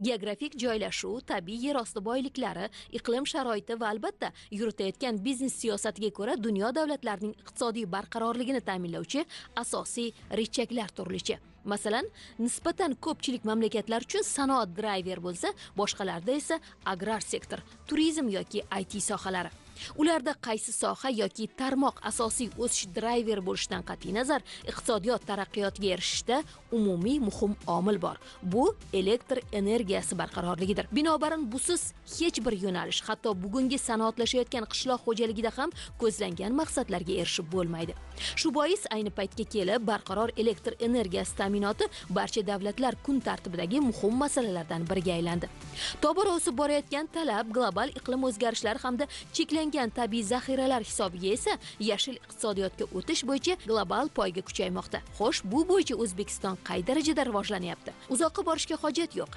Geografik joylashuv, tabiiy yerosti boyliklari, iqlim sharoiti va albatta yuritayotgan biznes siyosatiga ko'ra dunyo davlatlarining iqtisodiy barqarorligini ta'minlovchi asosiy rechaklar turlicha. Masalan, nisbatan ko'pchilik mamlakatlar uchun sanoat driver bo'lsa, boshqalarda esa agrar sektor, turizm yoki IT sohalari. Ularda qaysi soha yoki tarmoq asosiy o'sish driver bo'lishidan qat'iy nazar, iqtisodiyot taraqqiyotiga erishishda umumiy muhim omil bor. Bu elektr energiyasi barqarorligidir. Binobarin busiz hech bir yo'nalish, hatto bugungi sanoatlashayotgan qishloq xo'jaligida ham ko'zlangan maqsadlarga erishib bo'lmaydi. Shu bois ayni paytga kelib barqaror elektr energiyasi ta'minoti barcha davlatlar kun tartibidagi muhim masalalardan biriga aylandi. Tobora o'sib borayotgan talab, global iqlim o'zgarishlari hamda cheklangan tabiiy zaxiralar hisobiga esa yashil iqtisodiyotga o'tish bo'yicha global poyga kuchaymoqda. Xo'sh, bu bo'yicha O'zbekiston qay darajada rivojlanyapti? Uzoqqa borishga hojat yo'q.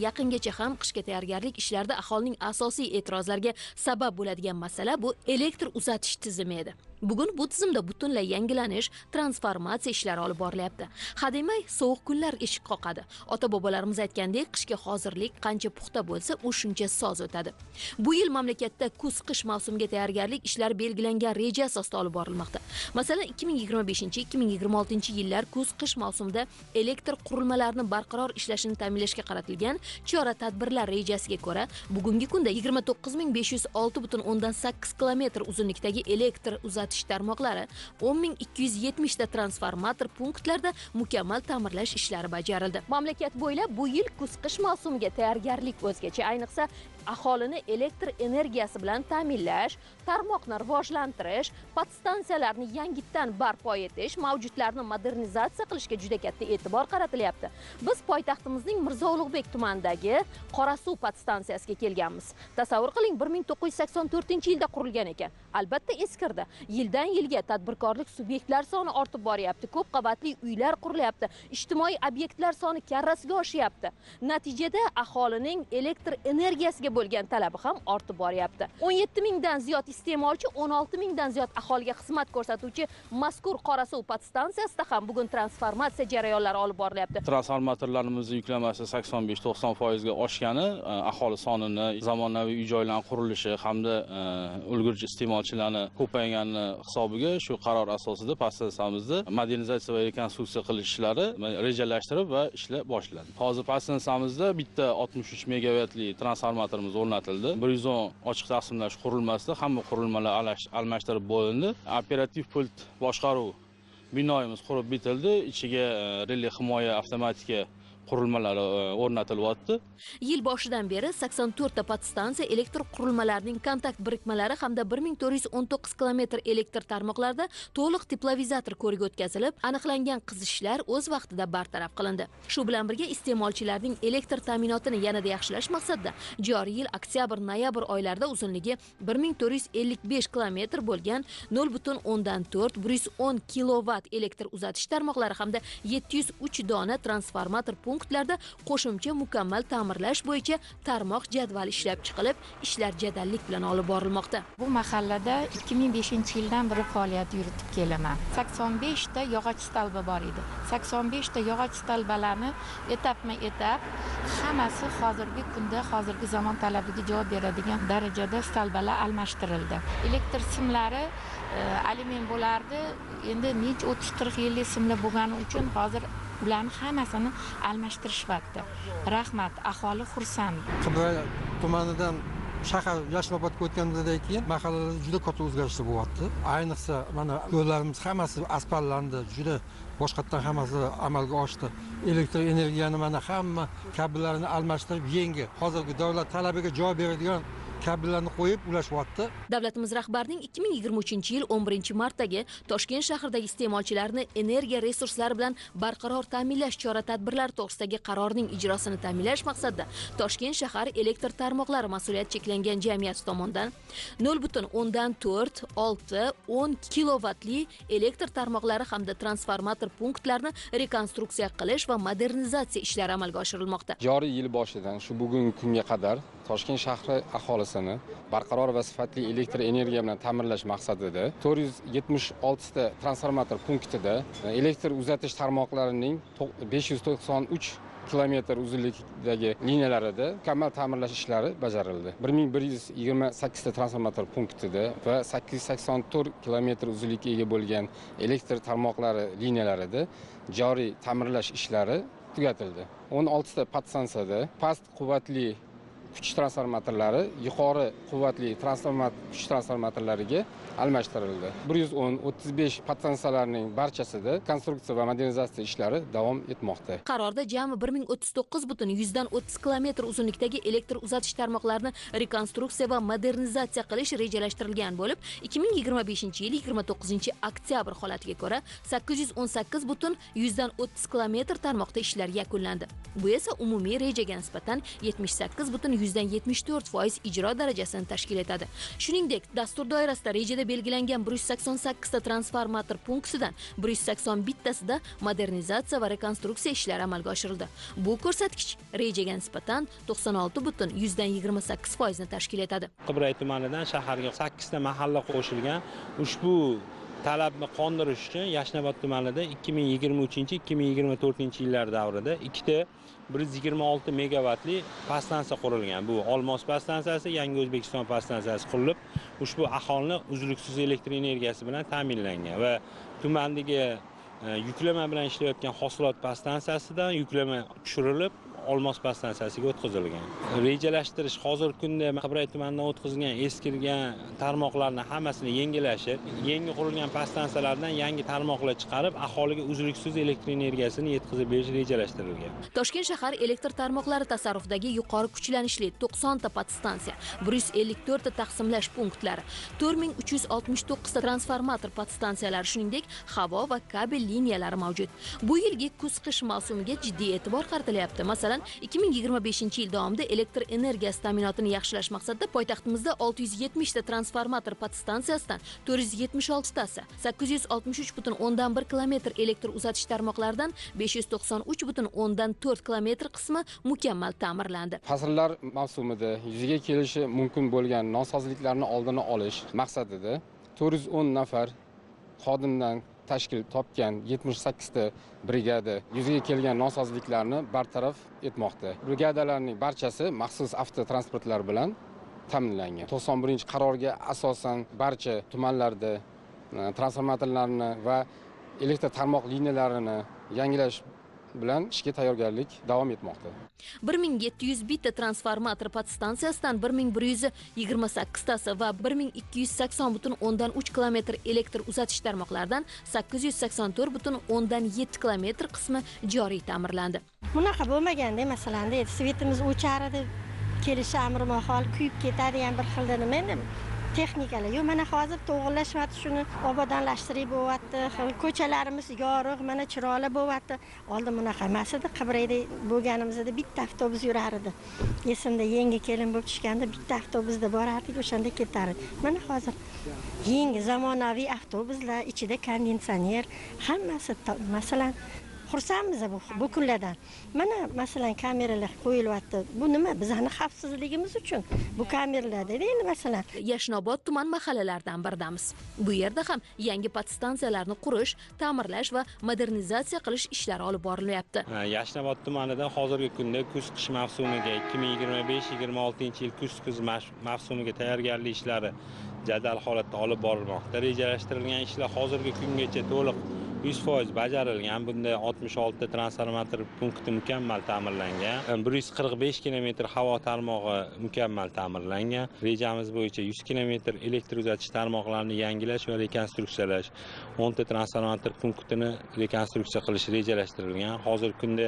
Yaqingacha ham qishga tayyorgarlik ishlarida aholining asosiy e'tirozlariga sabab bo'ladigan masala bu elektr uzatish tizimi edi. Bugun bu tizimda butunlay yangilanish, transformatsiya ishlari olib borilyapti. Hademay sovuq kunlar eshik qoqadi. Ota-bobolarimiz aytgandek, qishga hozirlik qancha puxta bo'lsa, u shuncha soz o'tadi. Bu yil mamlakatda kuz-qish mavsumiga tayyorgarlik ishlari belgilangan reja asosida olib borilmoqda. Masalan, 2025-2026 yillar kuz-qish mavsumida elektr qurilmalarini barqaror ishlashini ta'minlashga qaratilgan chora-tadbirlar rejasiga ko'ra, bugungi kunda 29506,8 kilometr uzunlikdagi elektr uzatish tarmoqlari 10270 ta transformator punktlarda mukammal ta'mirlash ishlari bajarildi. Mamlakat bo'ylab bu yil kuz-qish mavsumiga tayyorgarlik o'zgacha, ayniqsa aholini elektr energiyasi bilan ta'minlash, tarmoqni rivojlantirish, podstansiyalarni yangitdan barpo etish, mavjudlarni modernizatsiya qilishga juda katta e'tibor qaratilyapti. Biz poytaxtimizning Mirzo Ulug'bek tumanidagi Qorasuv podstansiyasiga kelganmiz. Tasavvur qiling, 1984-yilda qurilgan ekan. Albatta eskirdi. Yildan yilga tadbirkorlik subyektlar soni ortib boryapti, ko'p qavatli uylar qurilyapti, ijtimoiy obyektlar soni karrasiga oshyapti. Natijada aholining elektr energiyasiga bo'lgan talabi ham ortib boryapti. 17 mingdan ziyod iste'molchi, 16 mingdan ziyod aholiga xizmat ko'rsatuvchi mazkur Qorasuv podstansiyasida ham bugun transformatsiya jarayonlari olib borilyapti. Transformatorlarimizning yuklamasi 85-90% ga oshgani aholi sonini, zamonaviy uy-joylar qurilishi hamda ulgurji iste'molchilarni ko'paygani hisobiga shu qaror asosida podstansiямizda modernizatsiya va rekonstruksiya qilish ishlari rejalashtirib va ishlar boshlandi. Hozir podstansiямizda bitta 63 megavatli transformatorimiz o'rnatildi. 110 ochiq taqsimlash qurilmasida hamma qurilmalar almashtirib bo'lindi. Operativ pult boshqaruv binoyimiz qurib bitildi. Ichiga relay himoya avtomatika qurilmalari o'rnatilyapti. Yil boshidan beri 84 ta podstansiya elektr qurilmalarining kontakt birikmalari hamda 1419 kilometr elektr tarmoqlarida to'liq teplovizator ko'rigi o'tkazilib, aniqlangan qizishlar o'z vaqtida bartaraf qilindi. Shu bilan birga iste'molchilarning elektr ta'minotini yanada yaxshilash maqsadida joriy yil oktyabr-noyabr oylarida uzunligi 1455 kilometr bo'lgan 0,4-110 kilovat elektr uzatish tarmoqlari hamda 703 dona transformator punktlarda qo'shimcha mukammal ta'mirlash bo'yicha tarmoq jadvali ishlab chiqilib, ishlar jadallik bilan olib borilmoqda. Bu mahallada 2005-yildan beri faoliyat yuritib kelaman. 85 ta yog'och stalba bor edi. 85 ta yog'och stalbalarni etapma-etap hammasi hozirgi kunda, hozirgi zamon talabiga javob beradigan darajada stalbalar almashtirildi. Elektr simlari aliment bo'lardi. Endi nech 30-40 yillik simlar bo'lgani uchun hozir ularni hammasini almashtirishyapti. Rahmat, aholi xursand. Qibray tumanidan shahar Yashnobodga o'tgandan keyin mahallalarda juda katta o'zgarishlar bo'lyapti. Ayniqsa mana yo'llarimiz hammasi asfaltlandi, juda boshqatdan hammasi amalga oshdi. Elektr energiyani mana hamma kabellarni almashtirib, yangi hozirgi davlat talabiga javob beradigan kabellarni qo'yib ulashyapti. Davlatimiz rahbarining 2023-yil 11-martdagi Toshkent shahridagi iste'molchilarni energiya resurslari bilan barqaror ta'minlash chora-tadbirlari to'g'risidagi qarorning ijrosini ta'minlash maqsadida Toshkent shahar elektr tarmoqlari mas'uliyati cheklangan jamiyati tomonidan 0,4-6-10 kilovatli elektr tarmoqlari hamda transformator punktlarni rekonstruksiya qilish va modernizatsiya ishlari amalga oshirilmoqda. Joriy yil boshidan shu bugungi kunga qadar Toshkent shahri aholisini barqaror va sifatli elektr energiya bilan ta'minlash maqsadida 476 ta transformator punktida elektr uzatish tarmoqlarining 593 kilometr uzunlikdagi liniyalarida mukammal ta'mirlash ishlari bajarildi. 1128 ta transformator punktida va 884 kilometr uzunlikka ega bo'lgan elektr tarmoqlari liniyalarida joriy ta'mirlash ishlari tugatildi. 16 ta podstansiyada past quvvatli kuch transformatorlari yuqori quvvatli kuch transformatorlariga almashtirildi. 135 podstansiyalarning barchasida konstruksiya va modernizatsiya ishlari davom etmoqda. Qarorda jami 1039,30 kilometr uzunlikdagi elektr uzatish tarmoqlarini rekonstruksiya va modernizatsiya qilish rejalashtirilgan bo'lib, 2025-yil 29 oktyabr holatiga ko'ra 818,30 kilometr tarmoqda ishlar yakunlandi. Bu esa umumiy rejaga nisbatan 78,74% ijro darajasini tashkil etadi. Shuningdek, dastur doirasida rejada belgilangan 188 ta transformator punktidan 181 tasida modernizatsiya va rekonstruksiya ishlari amalga oshirildi. Bu ko'rsatkich rejaga nisbatan 96,28% ni tashkil etadi. Qibray tumanidan shaharga 8 ta mahalla qo'shilgan. Ushbu talabni qondirish uchun Yashnobod tumanida 2023-2024 yillar davrida 2 ta 126 megavatli podstansiya qurilgan. Bu Olmos podstansiyasi, Yangi O'zbekiston podstansiyasi qurilib, ushbu aholini uzluksiz elektr energiyasi bilan ta'minlangan va tumandagi yuklama bilan ishlayotgan hosilot podstansiyasidan yuklama tushirilib, Olmos podstansiyasiga o'tkazilgan. Rejalashtirish hozirgi kunda Qibray tumanidan o'tkazilgan eskirgan tarmoqlarni hammasini yangilashib, yangi qurilgan podstansiyalardan yangi tarmoqlar chiqarib, aholiga uzluksiz elektr energiyasini yetkazib berish rejalashtirilgan. Toshkent shahar elektr tarmoqlari tasarrufidagi yuqori kuchlanishli 90 ta podstansiya, 154 ta taqsimlash punktlari, 4369 ta transformator podstansiyalari, shuningdek, havo va kabel liniyalari mavjud. Bu yilgi kuz-qish mavsumiga jiddiy e'tibor qaratilyapti. Masalan, 2025-yil davomida elektr energiyasi ta'minotini yaxshilash maqsadida poytaxtimizda 670 ta transformator podstansiyasidan 476 tasi, 863,1 kilometr elektr uzatish tarmoqlaridan 593,4 kilometr qismi mukammal ta'mirlandi. Fasllar mavsumida yuzaga kelishi mumkin bo'lgan nosozliklarni oldini olish maqsadida 410 nafar xodimdan tashkil topgan 78 ta brigada yuzaga kelgan nosozliklarni bartaraf etmoqda. Brigadalarning barchasi maxsus avtotransportlar bilan ta'minlangan. 91-qarorga asosan barcha tumanlarda transformatorlarni va elektr tarmoq liniyalarini yangilash bilan ishga tayyorgarlik davom etmoqda. 1700 bitta transformator podstansiyasidan 1128 tasi va 1280,3 kilometr elektr uzatish tarmoqlaridan 884,7 kilometr qismi joriy ta'mirlandi. Bunaqa bo'lmaganda, masalan, svetimiz o'char edi, kelishi amri mahol kuyib ketadigan bir xilda nima endi texnikalar. Yo'q, mana hozir to'g'irlashyapti, shuni obodonlashtirib bo'lyapti. Ko'chalarimiz yorug', mana chiroyli bo'lyapti. Oldin bunaqa emas edi. Qibrayda bo'lganimizda bitta avtobus yurar edi. Esimda yangi kelin bo'lib tushganda bitta avtobusda borardik, o'shanda ketardik. Mana hozir yangi zamonaviy avtobuslar, ichida konditsioner, hammasi masalan xursandmiz bu kunlardan. Mana masalan kameralar qo'yilyapti. Bu nima? Bizning xavfsizligimiz uchun bu kameralarda endi masalan Yashnobod tuman mahallalaridan birdamiz. Bu yerda ham yangi podstansiyalarni qurish, ta'mirlash va modernizatsiya qilish ishlari olib borilyapti. Yashnobod tumanida hozirgi kunda kuz-qish mavsumiga 2025-26 yil kuz mavsumiga tayyorgarlik ishlari jadal holatda olib borilmoqda. Rejalashtirilgan ishlar hozirgi kungacha to'liq 100% bajarilgan. Bunda 66 ta transformator punkti mukammal ta'mirlangan. 145 kilometr havo tarmog'i mukammal ta'mirlangan. Rejamiz bo'yicha 100 kilometr elektr uzatish tarmoqlarini yangilash va rekonstruksiyalash, 10 ta transformator punktini rekonstruksiya qilish rejalashtirilgan. Hozirgi kunda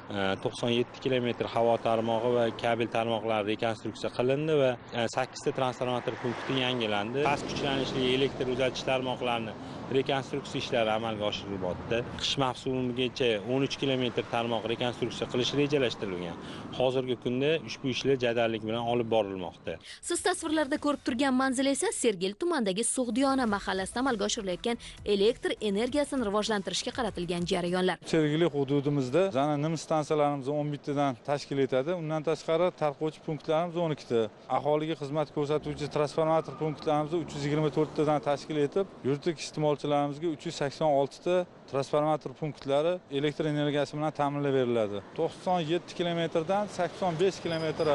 97 kilometr havo tarmog'i va kabel tarmoqlari rekonstruksiya qilindi va 8 ta transformator punkti yangilandi. Past kuchlanishli elektr uzatish tarmoqlarini rekonstruksiya ishlari amalga oshirilmoqda. Qish mavsumigacha 13 kilometr tarmoq rekonstruksiya qilish rejalashtirilgan. Hozirgi kunda ushbu ishlar jadallik bilan olib borilmoqda. Siz tasvirlarda ko'rib turgan manzil esa Sergel tumanidagi Sug'diyona mahallasida amalga oshirilayotgan elektr energiyasini rivojlantirishga qaratilgan jarayonlar. Sergeli hududimizda yana nim stansiyalarimiz 11 tadan tashkil etadi. Undan tashqari tarqovchi punktlarimiz 12 ta. Aholiga xizmat ko'rsatuvchi transformator punktlarimiz 324 tadan tashkil etib, yuridik iste'molchi iste'molchilarimizga 386 ta transformator punktlari elektr energiyasi bilan ta'minlab beriladi. 97 kilometrdan 85 kilometr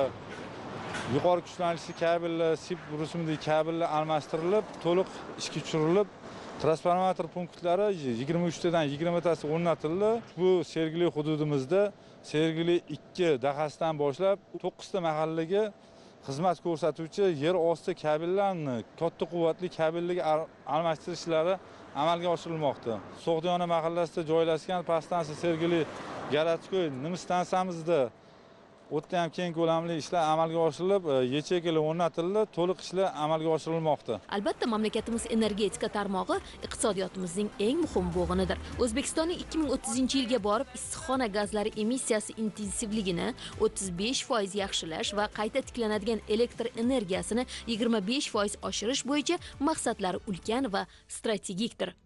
yuqori kuchlanishli kabellar, sip rusumli kabellar almashtirilib, to'liq ishga tushirilib, transformator punktlari 23 tadan 20 tasi o'rnatildi. Bu Sergeli hududimizda Sergeli 2 dahasidan boshlab 9 ta mahallaga xizmat ko'rsatuvchi yer osti kabellarni katta quvvatli kabellarga almashtirish ishlari amalga oshirilmoqda. So'g'diyona mahallasida joylashgan Pastansiya Sergeli Garatskoy nim stansiyamizda o'tda ham keng ko'lamli ishlar amalga oshirilib, yecheklar o'rnatildi, to'liq ishlar amalga oshirilmoqda. Albatta, mamlakatimiz energetika tarmog'i iqtisodiyotimizning eng muhim bo'g'inidir. O'zbekistonning 2030-yilga borib issiqxona gazlari emissiyasi intensivligini 35% yaxshilash va qayta tiklanadigan elektr energiyasini 25% oshirish bo'yicha maqsadlari ulkan va strategikdir.